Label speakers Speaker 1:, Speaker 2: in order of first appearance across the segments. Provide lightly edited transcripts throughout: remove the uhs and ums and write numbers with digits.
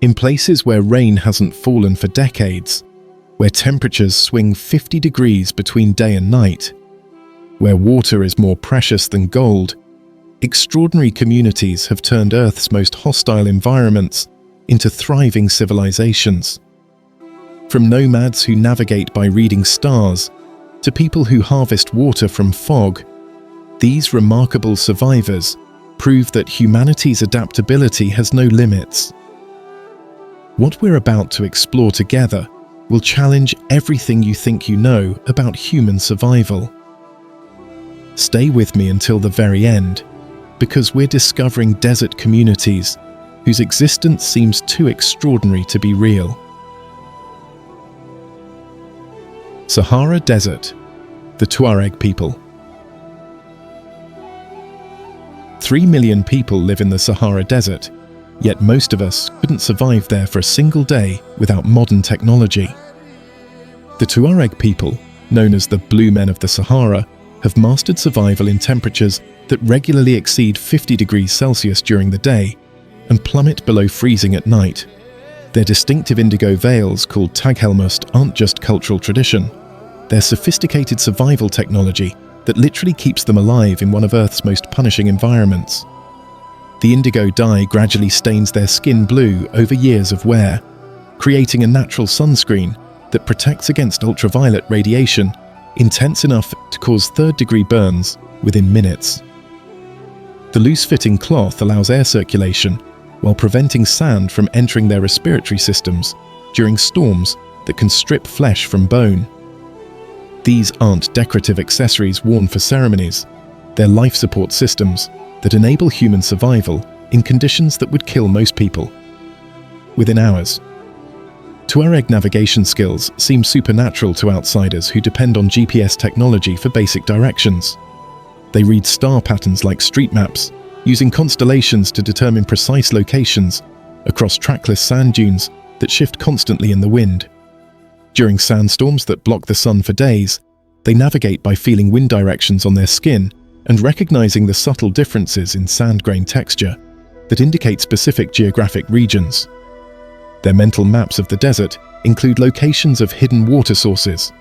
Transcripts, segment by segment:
Speaker 1: In places where rain hasn't fallen for decades, where temperatures swing 50 degrees between day and night, where water is more precious than gold, extraordinary communities have turned Earth's most hostile environments into thriving civilizations. From nomads who navigate by reading stars to people who harvest water from fog, these remarkable survivors prove that humanity's adaptability has no limits. What we're about to explore together will challenge everything you think you know about human survival. Stay with me until the very end, because we're discovering desert communities whose existence seems too extraordinary to be real. Sahara Desert, the Tuareg people. 3 million people live in the Sahara Desert, yet most of us couldn't survive there for a single day without modern technology. The Tuareg people, known as the Blue Men of the Sahara, have mastered survival in temperatures that regularly exceed 50 degrees Celsius during the day and plummet below freezing at night. Their distinctive indigo veils, called taghelmust, aren't just cultural tradition. They're sophisticated survival technology that literally keeps them alive in one of Earth's most punishing environments. The indigo dye gradually stains their skin blue over years of wear, creating a natural sunscreen that protects against ultraviolet radiation intense enough to cause third-degree burns within minutes. The loose-fitting cloth allows air circulation while preventing sand from entering their respiratory systems during storms that can strip flesh from bone. These aren't decorative accessories worn for ceremonies. They're life support systems that enable human survival in conditions that would kill most people within hours. Tuareg navigation skills seem supernatural to outsiders who depend on GPS technology for basic directions. They read star patterns like street maps, using constellations to determine precise locations across trackless sand dunes that shift constantly in the wind. During sandstorms that block the sun for days, they navigate by feeling wind directions on their skin and recognizing the subtle differences in sand grain texture that indicate specific geographic regions. Their mental maps of the desert include locations of hidden water sources,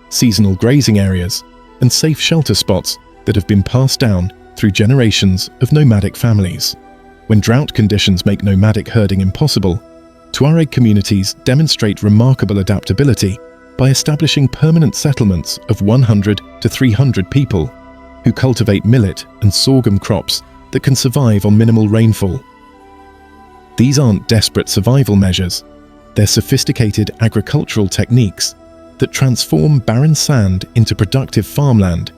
Speaker 1: seasonal grazing areas, and safe shelter spots that have been passed down through generations of nomadic families. When drought conditions make nomadic herding impossible, Tuareg communities demonstrate remarkable adaptability by establishing permanent settlements of 100 to 300 people who cultivate millet and sorghum crops that can survive on minimal rainfall. These aren't desperate survival measures, they're sophisticated agricultural techniques that transform barren sand into productive farmland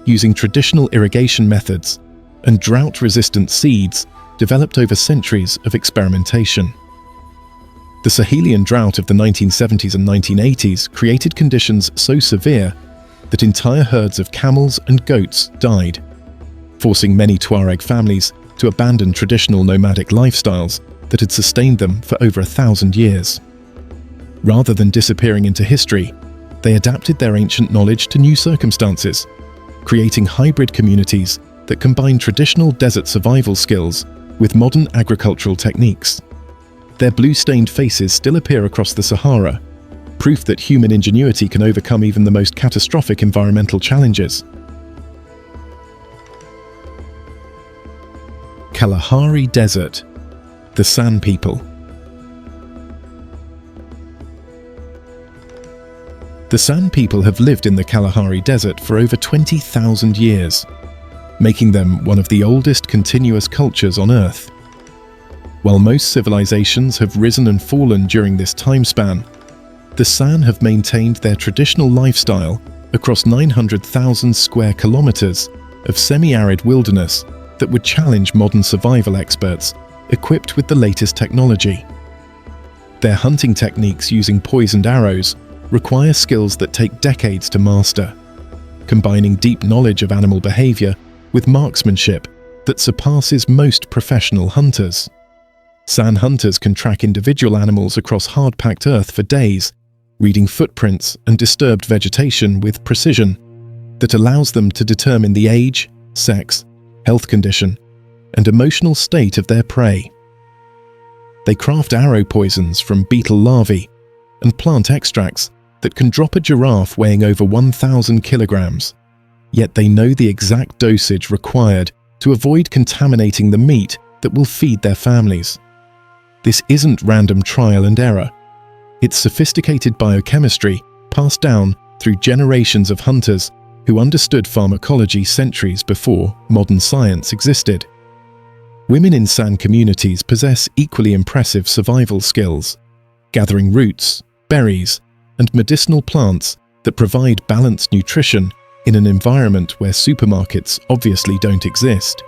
Speaker 1: using traditional irrigation methods and drought-resistant seeds developed over centuries of experimentation. The Sahelian drought of the 1970s and 1980s created conditions so severe that entire herds of camels and goats died, forcing many Tuareg families to abandon traditional nomadic lifestyles that had sustained them for over 1,000 years. Rather than disappearing into history, they adapted their ancient knowledge to new circumstances, creating hybrid communities that combine traditional desert survival skills with modern agricultural techniques. Their blue-stained faces still appear across the Sahara, proof that human ingenuity can overcome even the most catastrophic environmental challenges. Kalahari Desert, the San people. The San people have lived in the Kalahari Desert for over 20,000 years, making them one of the oldest continuous cultures on Earth. While most civilizations have risen and fallen during this time span, the San have maintained their traditional lifestyle across 900,000 square kilometers of semi-arid wilderness that would challenge modern survival experts equipped with the latest technology. Their hunting techniques using poisoned arrows require skills that take decades to master, combining deep knowledge of animal behavior with marksmanship that surpasses most professional hunters. San hunters can track individual animals across hard-packed earth for days, reading footprints and disturbed vegetation with precision that allows them to determine the age, sex, health condition, and emotional state of their prey. They craft arrow poisons from beetle larvae and plant extracts that can drop a giraffe weighing over 1,000 kilograms. Yet they know the exact dosage required to avoid contaminating the meat that will feed their families. This isn't random trial and error. It's sophisticated biochemistry passed down through generations of hunters who understood pharmacology centuries before modern science existed. Women in San communities possess equally impressive survival skills, gathering roots, berries, and medicinal plants that provide balanced nutrition in an environment where supermarkets obviously don't exist.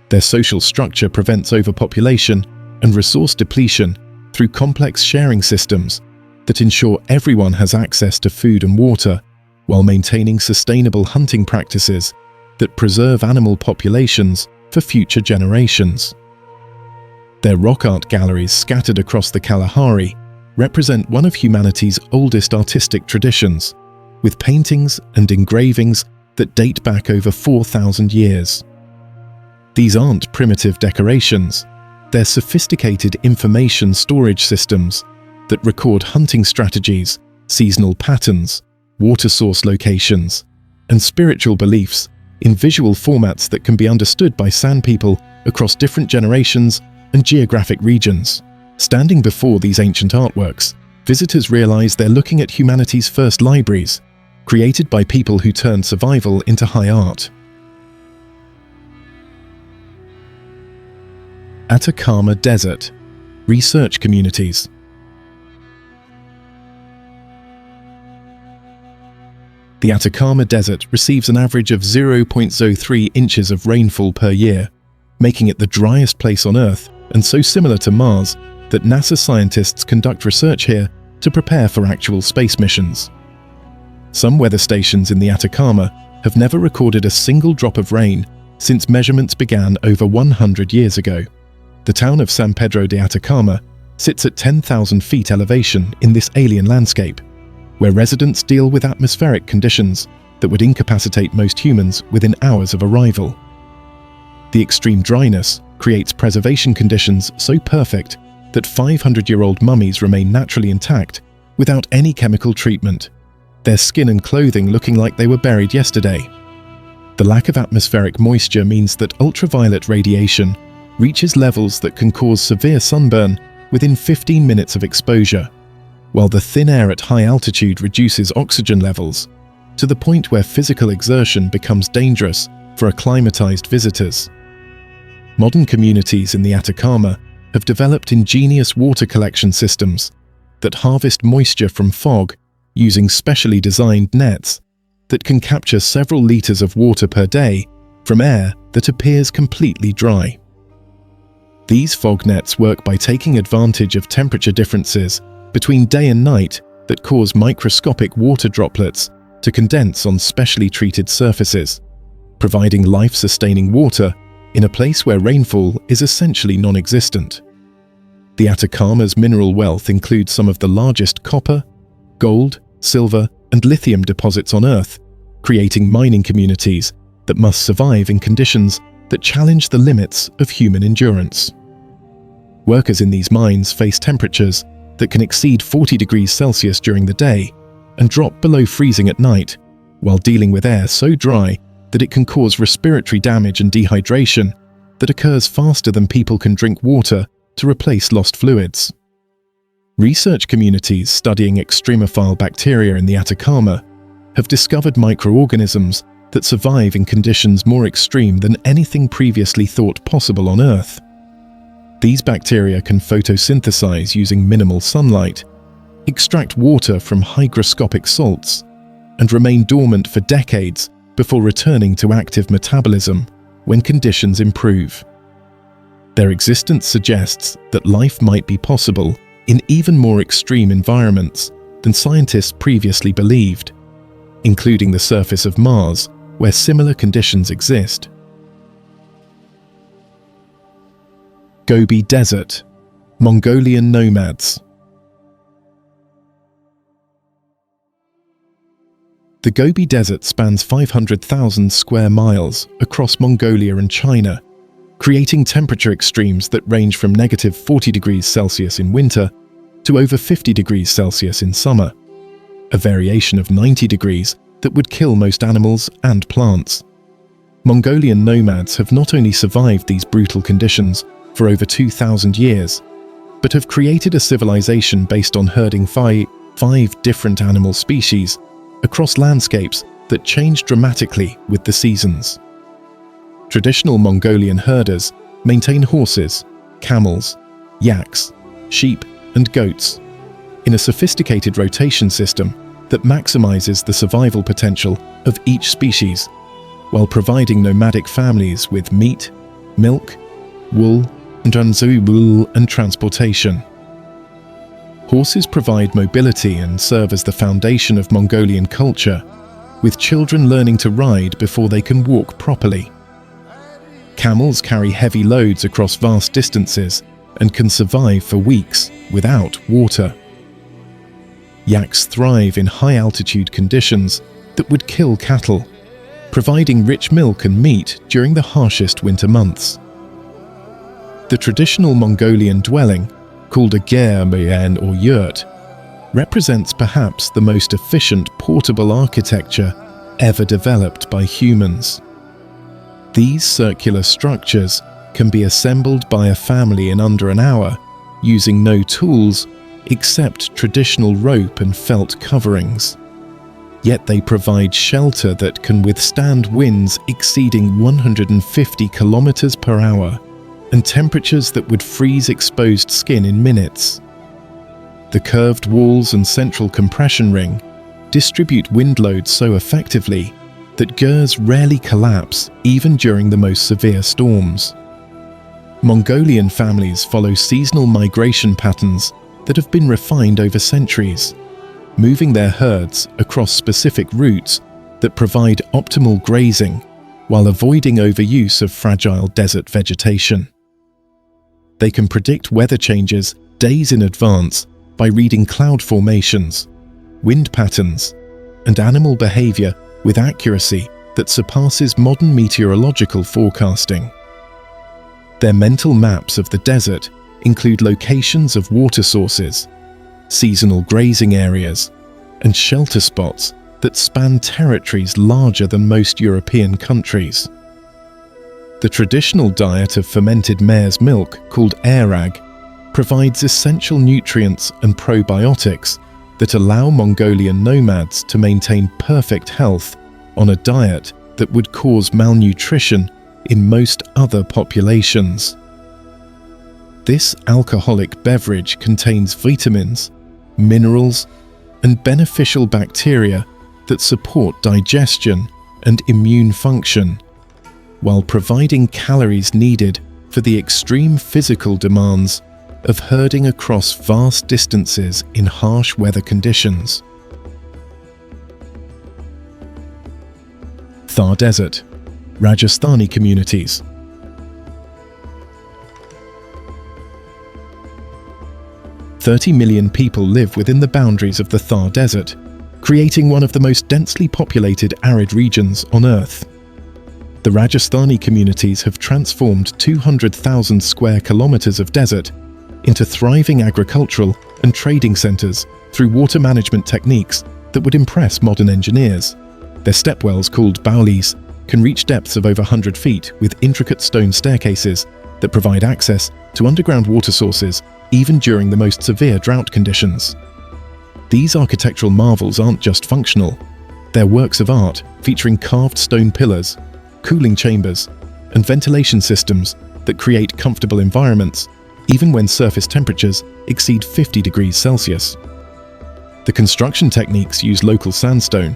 Speaker 1: Their social structure prevents overpopulation and resource depletion through complex sharing systems that ensure everyone has access to food and water, while maintaining sustainable hunting practices that preserve animal populations for future generations. Their rock art galleries scattered across the Kalahari represent one of humanity's oldest artistic traditions, with paintings and engravings that date back over 4,000 years. These aren't primitive decorations, they're sophisticated information storage systems that record hunting strategies, seasonal patterns, water source locations, and spiritual beliefs in visual formats that can be understood by San people across different generations and geographic regions. Standing before these ancient artworks, visitors realize they're looking at humanity's first libraries, created by people who turned survival into high art. Atacama Desert. Research communities. The Atacama Desert receives an average of 0.03 inches of rainfall per year, making it the driest place on Earth and so similar to Mars that NASA scientists conduct research here to prepare for actual space missions. Some weather stations in the Atacama have never recorded a single drop of rain since measurements began over 100 years ago. The town of San Pedro de Atacama sits at 10,000 feet elevation in this alien landscape, where residents deal with atmospheric conditions that would incapacitate most humans within hours of arrival. The extreme dryness creates preservation conditions so perfect that 500-year-old mummies remain naturally intact without any chemical treatment, their skin and clothing looking like they were buried yesterday. The lack of atmospheric moisture means that ultraviolet radiation reaches levels that can cause severe sunburn within 15 minutes of exposure, while the thin air at high altitude reduces oxygen levels to the point where physical exertion becomes dangerous for acclimatized visitors. Modern communities in the Atacama have developed ingenious water collection systems that harvest moisture from fog using specially designed nets that can capture several liters of water per day from air that appears completely dry. These fog nets work by taking advantage of temperature differences between day and night that cause microscopic water droplets to condense on specially treated surfaces, providing life-sustaining water in a place where rainfall is essentially non-existent. The Atacama's mineral wealth includes some of the largest copper, gold, silver, and lithium deposits on Earth, creating mining communities that must survive in conditions that challenge the limits of human endurance. Workers in these mines face temperatures that can exceed 40 degrees Celsius during the day and drop below freezing at night, while dealing with air so dry that it can cause respiratory damage and dehydration that occurs faster than people can drink water to replace lost fluids. Research communities studying extremophile bacteria in the Atacama have discovered microorganisms that survive in conditions more extreme than anything previously thought possible on Earth. These bacteria can photosynthesize using minimal sunlight, extract water from hygroscopic salts, and remain dormant for decades before returning to active metabolism when conditions improve. Their existence suggests that life might be possible in even more extreme environments than scientists previously believed, including the surface of Mars, where similar conditions exist. Gobi Desert. Mongolian nomads. The Gobi Desert spans 500,000 square miles across Mongolia and China, creating temperature extremes that range from -40 degrees Celsius in winter to over 50 degrees Celsius in summer, a variation of 90 degrees that would kill most animals and plants. Mongolian nomads have not only survived these brutal conditions for over 2,000 years, but have created a civilization based on herding five different animal species across landscapes that change dramatically with the seasons. Traditional Mongolian herders maintain horses, camels, yaks, sheep, and goats in a sophisticated rotation system that maximizes the survival potential of each species, while providing nomadic families with meat, milk, wool, and transportation. Horses provide mobility and serve as the foundation of Mongolian culture, with children learning to ride before they can walk properly. Camels carry heavy loads across vast distances and can survive for weeks without water. Yaks thrive in high-altitude conditions that would kill cattle, providing rich milk and meat during the harshest winter months. The traditional Mongolian dwelling, called a germayan or yurt, represents perhaps the most efficient portable architecture ever developed by humans. These circular structures can be assembled by a family in under an hour using no tools except traditional rope and felt coverings. Yet they provide shelter that can withstand winds exceeding 150 kilometers per hour and temperatures that would freeze exposed skin in minutes. The curved walls and central compression ring distribute wind loads so effectively that gers rarely collapse even during the most severe storms. Mongolian families follow seasonal migration patterns that have been refined over centuries, moving their herds across specific routes that provide optimal grazing while avoiding overuse of fragile desert vegetation. They can predict weather changes days in advance by reading cloud formations, wind patterns, and animal behavior with accuracy that surpasses modern meteorological forecasting. Their mental maps of the desert include locations of water sources, seasonal grazing areas, and shelter spots that span territories larger than most European countries. The traditional diet of fermented mare's milk, called airag, provides essential nutrients and probiotics that allow Mongolian nomads to maintain perfect health on a diet that would cause malnutrition in most other populations. This alcoholic beverage contains vitamins, minerals, and beneficial bacteria that support digestion and immune function, while providing calories needed for the extreme physical demands of herding across vast distances in harsh weather conditions. Thar Desert, Rajasthani communities. "30 million people live within the boundaries of the Thar Desert, creating one of the most densely populated arid regions on Earth. The Rajasthani communities have transformed 200,000 square kilometers of desert into thriving agricultural and trading centers through water management techniques that would impress modern engineers. Their stepwells, called baulis, can reach depths of over 100 feet with intricate stone staircases that provide access to underground water sources even during the most severe drought conditions. These architectural marvels aren't just functional. They're works of art featuring carved stone pillars, cooling chambers, and ventilation systems that create comfortable environments even when surface temperatures exceed 50 degrees Celsius. The construction techniques use local sandstone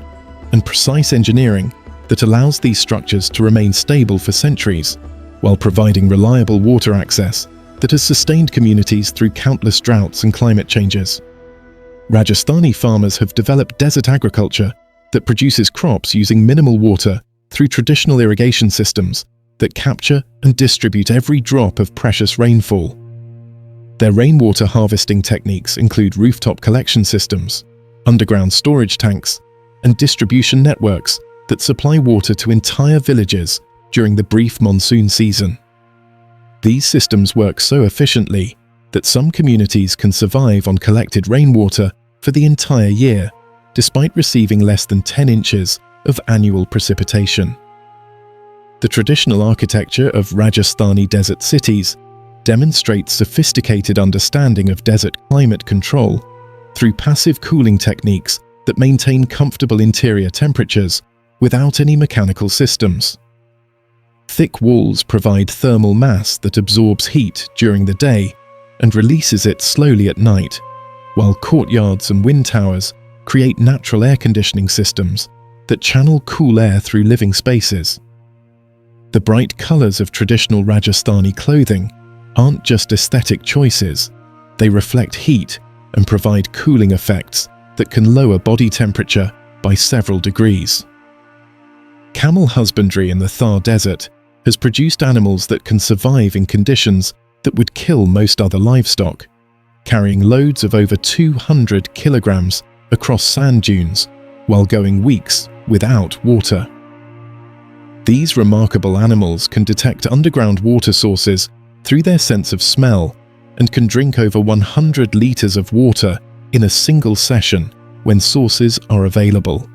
Speaker 1: and precise engineering that allows these structures to remain stable for centuries, while providing reliable water access that has sustained communities through countless droughts and climate changes. Rajasthani farmers have developed desert agriculture that produces crops using minimal water through traditional irrigation systems that capture and distribute every drop of precious rainfall. Their rainwater harvesting techniques include rooftop collection systems, underground storage tanks, and distribution networks that supply water to entire villages during the brief monsoon season. These systems work so efficiently that some communities can survive on collected rainwater for the entire year, despite receiving less than 10 inches of annual precipitation. The traditional architecture of Rajasthani desert cities demonstrates sophisticated understanding of desert climate control through passive cooling techniques that maintain comfortable interior temperatures without any mechanical systems. Thick walls provide thermal mass that absorbs heat during the day and releases it slowly at night, while courtyards and wind towers create natural air conditioning systems that channel cool air through living spaces. The bright colors of traditional Rajasthani clothing aren't just aesthetic choices, they reflect heat and provide cooling effects that can lower body temperature by several degrees. Camel husbandry in the Thar Desert has produced animals that can survive in conditions that would kill most other livestock, carrying loads of over 200 kilograms across sand dunes while going weeks without water. These remarkable animals can detect underground water sources through their sense of smell and can drink over 100 liters of water in a single session when sources are available.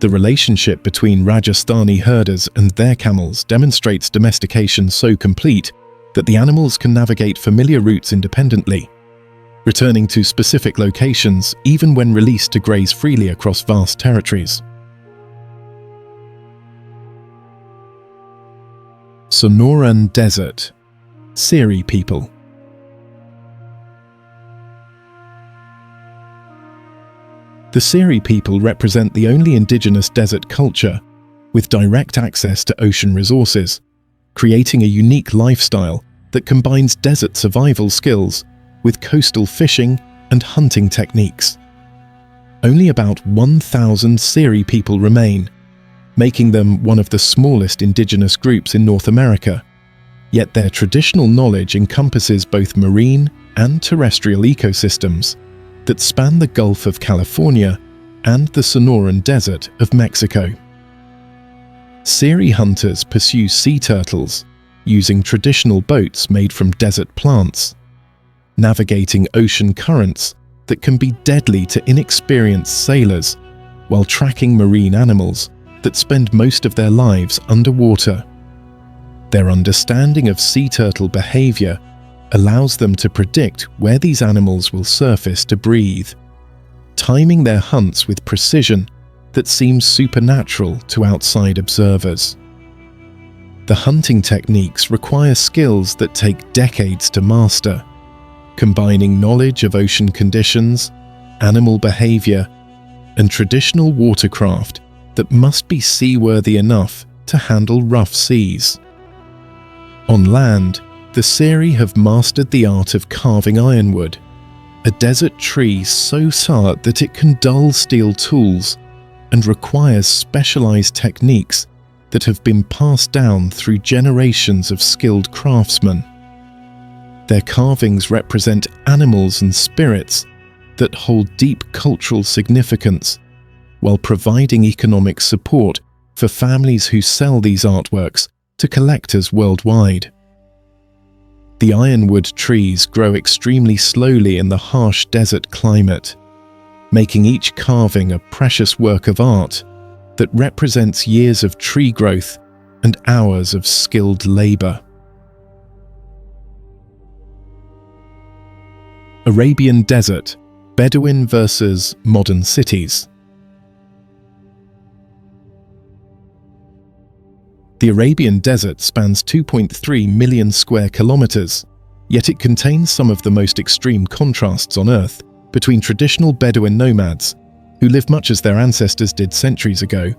Speaker 1: The relationship between Rajasthani herders and their camels demonstrates domestication so complete that the animals can navigate familiar routes independently, returning to specific locations even when released to graze freely across vast territories. Sonoran Desert, Seri people. The Seri people represent the only indigenous desert culture with direct access to ocean resources, creating a unique lifestyle that combines desert survival skills with coastal fishing and hunting techniques. Only about 1,000 Seri people remain, making them one of the smallest indigenous groups in North America, yet their traditional knowledge encompasses both marine and terrestrial ecosystems that span the Gulf of California and the Sonoran Desert of Mexico. Seri hunters pursue sea turtles using traditional boats made from desert plants, navigating ocean currents that can be deadly to inexperienced sailors while tracking marine animals that spend most of their lives underwater. Their understanding of sea turtle behavior allows them to predict where these animals will surface to breathe, timing their hunts with precision that seems supernatural to outside observers. The hunting techniques require skills that take decades to master, combining knowledge of ocean conditions, animal behavior, and traditional watercraft that must be seaworthy enough to handle rough seas. On land, the Seri have mastered the art of carving ironwood, a desert tree so hard that it can dull steel tools and requires specialized techniques that have been passed down through generations of skilled craftsmen. Their carvings represent animals and spirits that hold deep cultural significance, while providing economic support for families who sell these artworks to collectors worldwide. The ironwood trees grow extremely slowly in the harsh desert climate, making each carving a precious work of art that represents years of tree growth and hours of skilled labor. Arabian Desert, Bedouin versus modern cities. The Arabian Desert spans 2.3 million square kilometers, yet it contains some of the most extreme contrasts on Earth between traditional Bedouin nomads, who live much as their ancestors did centuries ago,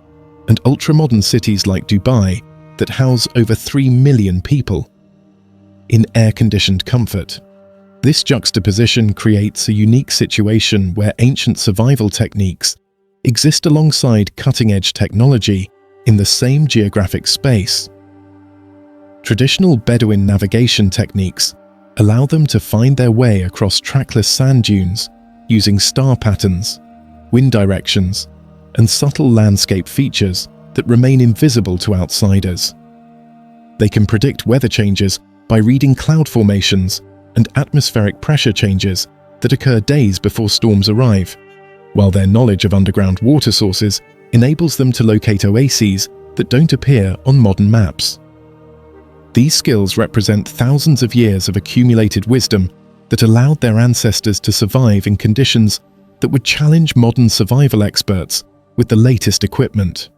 Speaker 1: and ultra-modern cities like Dubai that house over 3 million people in air-conditioned comfort. This juxtaposition creates a unique situation where ancient survival techniques exist alongside cutting-edge technology in the same geographic space. Traditional Bedouin navigation techniques allow them to find their way across trackless sand dunes using star patterns, wind directions, and subtle landscape features that remain invisible to outsiders. They can predict weather changes by reading cloud formations and atmospheric pressure changes that occur days before storms arrive, while their knowledge of underground water sources enables them to locate oases that don't appear on modern maps. These skills represent thousands of years of accumulated wisdom that allowed their ancestors to survive in conditions that would challenge modern survival experts with the latest equipment.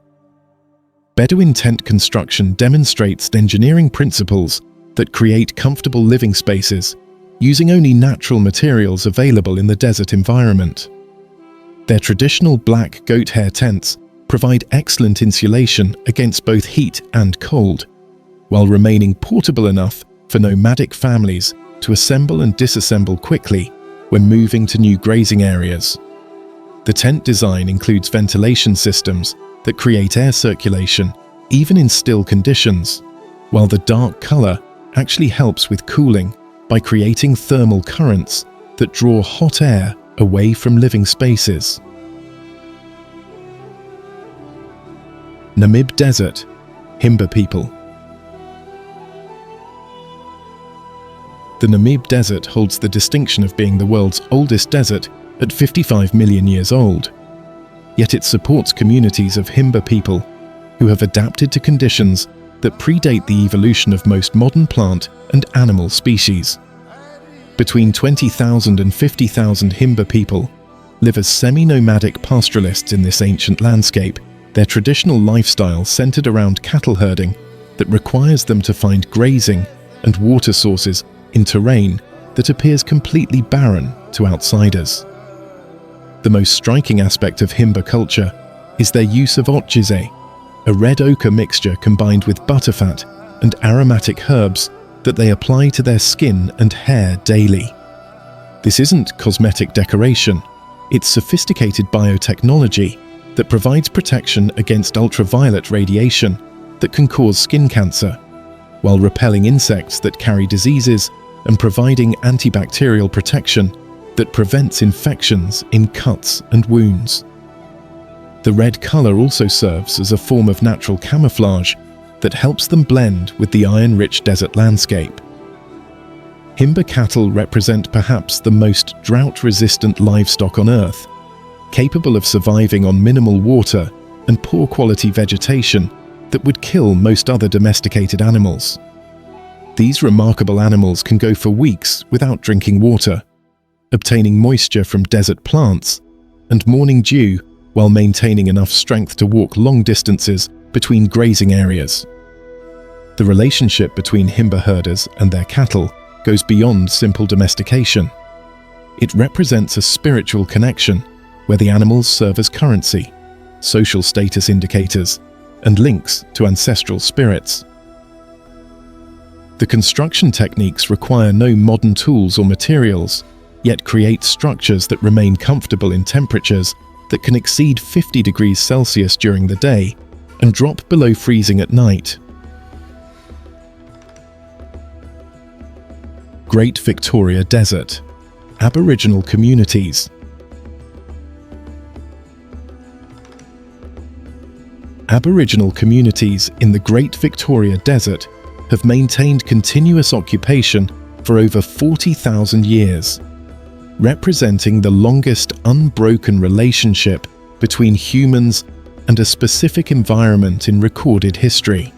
Speaker 1: Bedouin tent construction demonstrates engineering principles that create comfortable living spaces using only natural materials available in the desert environment. Their traditional black goat hair tents provide excellent insulation against both heat and cold, while remaining portable enough for nomadic families to assemble and disassemble quickly when moving to new grazing areas. The tent design includes ventilation systems that create air circulation even in still conditions, while the dark color actually helps with cooling by creating thermal currents that draw hot air away from living spaces. Namib Desert, Himba people. The Namib Desert holds the distinction of being the world's oldest desert at 55 million years old. Yet it supports communities of Himba people who have adapted to conditions that predate the evolution of most modern plant and animal species. Between 20,000 and 50,000 Himba people live as semi-nomadic pastoralists in this ancient landscape, their traditional lifestyle centered around cattle herding that requires them to find grazing and water sources in terrain that appears completely barren to outsiders. The most striking aspect of Himba culture is their use of otjize, a red ochre mixture combined with butterfat and aromatic herbs that they apply to their skin and hair daily. This isn't cosmetic decoration, it's sophisticated biotechnology that provides protection against ultraviolet radiation that can cause skin cancer, while repelling insects that carry diseases and providing antibacterial protection that prevents infections in cuts and wounds. The red color also serves as a form of natural camouflage that helps them blend with the iron-rich desert landscape. Himba cattle represent perhaps the most drought-resistant livestock on Earth, capable of surviving on minimal water and poor-quality vegetation that would kill most other domesticated animals. These remarkable animals can go for weeks without drinking water, obtaining moisture from desert plants, and morning dew while maintaining enough strength to walk long distances between grazing areas. The relationship between Himba herders and their cattle goes beyond simple domestication. It represents a spiritual connection where the animals serve as currency, social status indicators, and links to ancestral spirits. The construction techniques require no modern tools or materials, yet create structures that remain comfortable in temperatures that can exceed 50 degrees Celsius during the day and drop below freezing at night. Great Victoria Desert, Aboriginal communities. Aboriginal communities in the Great Victoria Desert have maintained continuous occupation for over 40,000 years, representing the longest unbroken relationship between humans and a specific environment in recorded history.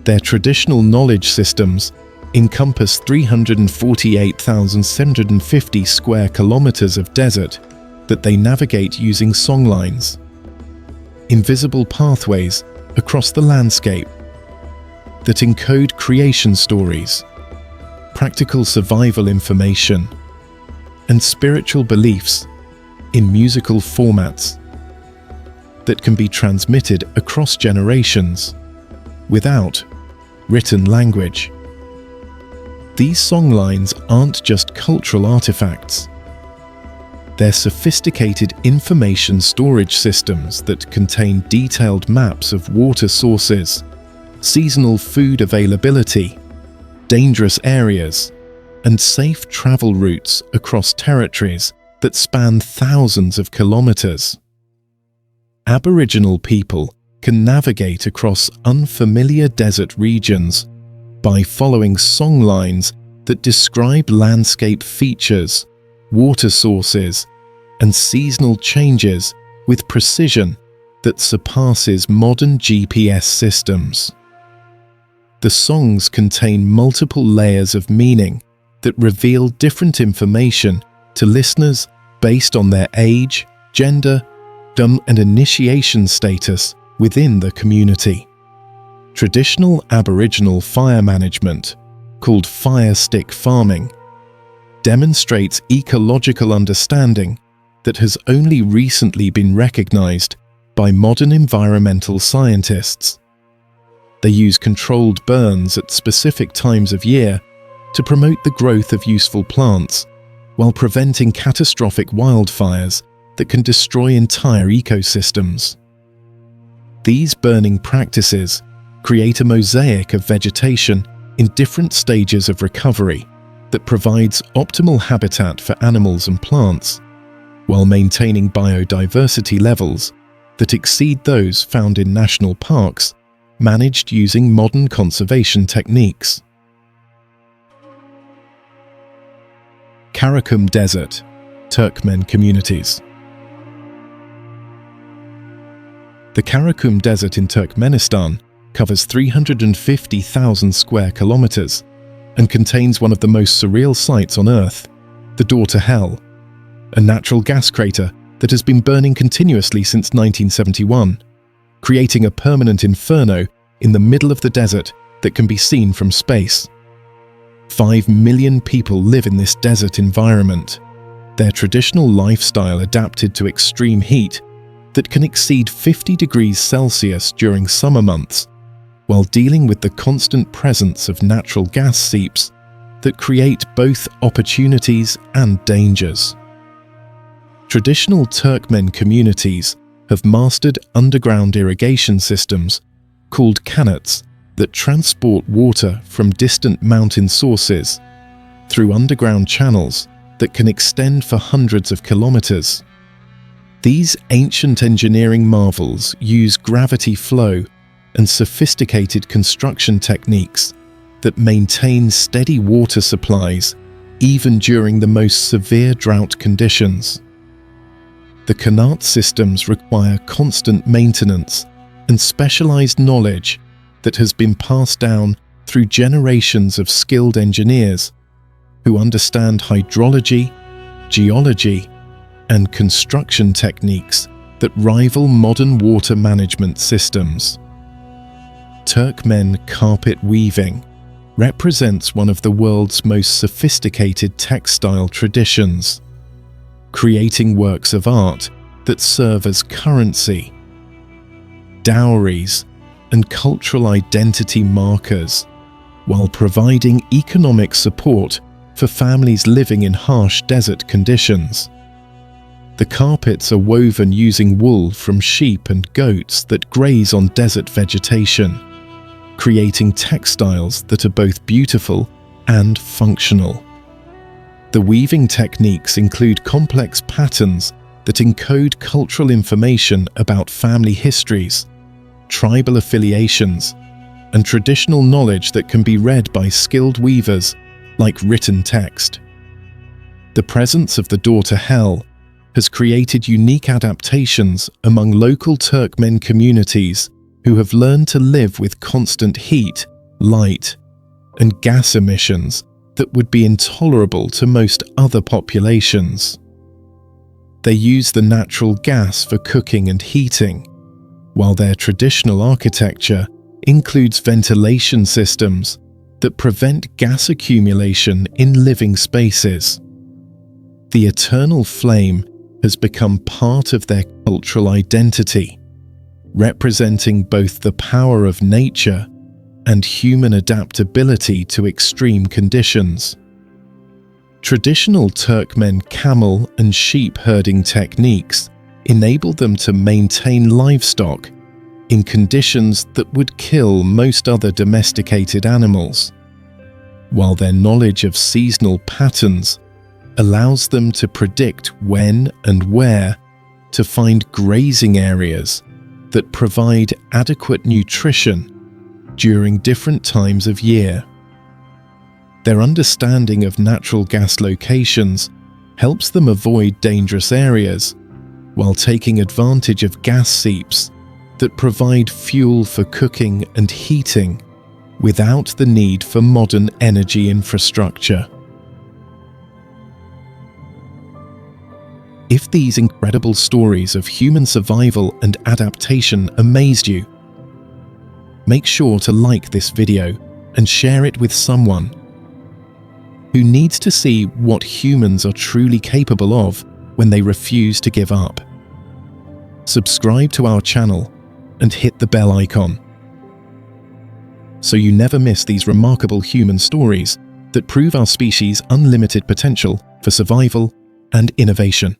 Speaker 1: Their traditional knowledge systems encompass 348,750 square kilometers of desert that they navigate using songlines, invisible pathways across the landscape that encode creation stories, practical survival information, and spiritual beliefs in musical formats that can be transmitted across generations without written language. These songlines aren't just cultural artifacts. They're sophisticated information storage systems that contain detailed maps of water sources, seasonal food availability, dangerous areas, and safe travel routes across territories that span thousands of kilometers. Aboriginal people can navigate across unfamiliar desert regions by following song lines that describe landscape features, water sources, and seasonal changes with precision that surpasses modern GPS systems. The songs contain multiple layers of meaning that reveal different information to listeners based on their age, gender, and initiation status within the community. Traditional Aboriginal fire management, called fire stick farming, demonstrates ecological understanding that has only recently been recognized by modern environmental scientists. They use controlled burns at specific times of year to promote the growth of useful plants while preventing catastrophic wildfires that can destroy entire ecosystems. These burning practices create a mosaic of vegetation in different stages of recovery that provides optimal habitat for animals and plants, while maintaining biodiversity levels that exceed those found in national parks managed using modern conservation techniques. Karakum Desert, Turkmen communities. The Karakum Desert in Turkmenistan covers 350,000 square kilometers and contains one of the most surreal sights on Earth, the Door to Hell, a natural gas crater that has been burning continuously since 1971, creating a permanent inferno in the middle of the desert that can be seen from space. 5 million people live in this desert environment, their traditional lifestyle adapted to extreme heat that can exceed 50 degrees Celsius during summer months, while dealing with the constant presence of natural gas seeps that create both opportunities and dangers. Traditional Turkmen communities have mastered underground irrigation systems called kanats that transport water from distant mountain sources through underground channels that can extend for hundreds of kilometers. These ancient engineering marvels use gravity flow and sophisticated construction techniques that maintain steady water supplies even during the most severe drought conditions. The kanat systems require constant maintenance and specialized knowledge that has been passed down through generations of skilled engineers who understand hydrology, geology, and construction techniques that rival modern water management systems. Turkmen carpet weaving represents one of the world's most sophisticated textile traditions, creating works of art that serve as currency, dowries, and cultural identity markers, while providing economic support for families living in harsh desert conditions. The carpets are woven using wool from sheep and goats that graze on desert vegetation, creating textiles that are both beautiful and functional. The weaving techniques include complex patterns that encode cultural information about family histories, tribal affiliations, and traditional knowledge that can be read by skilled weavers like written text. The presence of the Door to Hell has created unique adaptations among local Turkmen communities who have learned to live with constant heat, light, and gas emissions that would be intolerable to most other populations. They use the natural gas for cooking and heating, while their traditional architecture includes ventilation systems that prevent gas accumulation in living spaces. The eternal flame has become part of their cultural identity, representing both the power of nature and human adaptability to extreme conditions. Traditional Turkmen camel and sheep herding techniques enable them to maintain livestock in conditions that would kill most other domesticated animals, while their knowledge of seasonal patterns allows them to predict when and where to find grazing areas that provide adequate nutrition during different times of year. Their understanding of natural gas locations helps them avoid dangerous areas, while taking advantage of gas seeps that provide fuel for cooking and heating without the need for modern energy infrastructure. If these incredible stories of human survival and adaptation amazed you, make sure to like this video and share it with someone who needs to see what humans are truly capable of when they refuse to give up. Subscribe to our channel and hit the bell icon so you never miss these remarkable human stories that prove our species' unlimited potential for survival and innovation.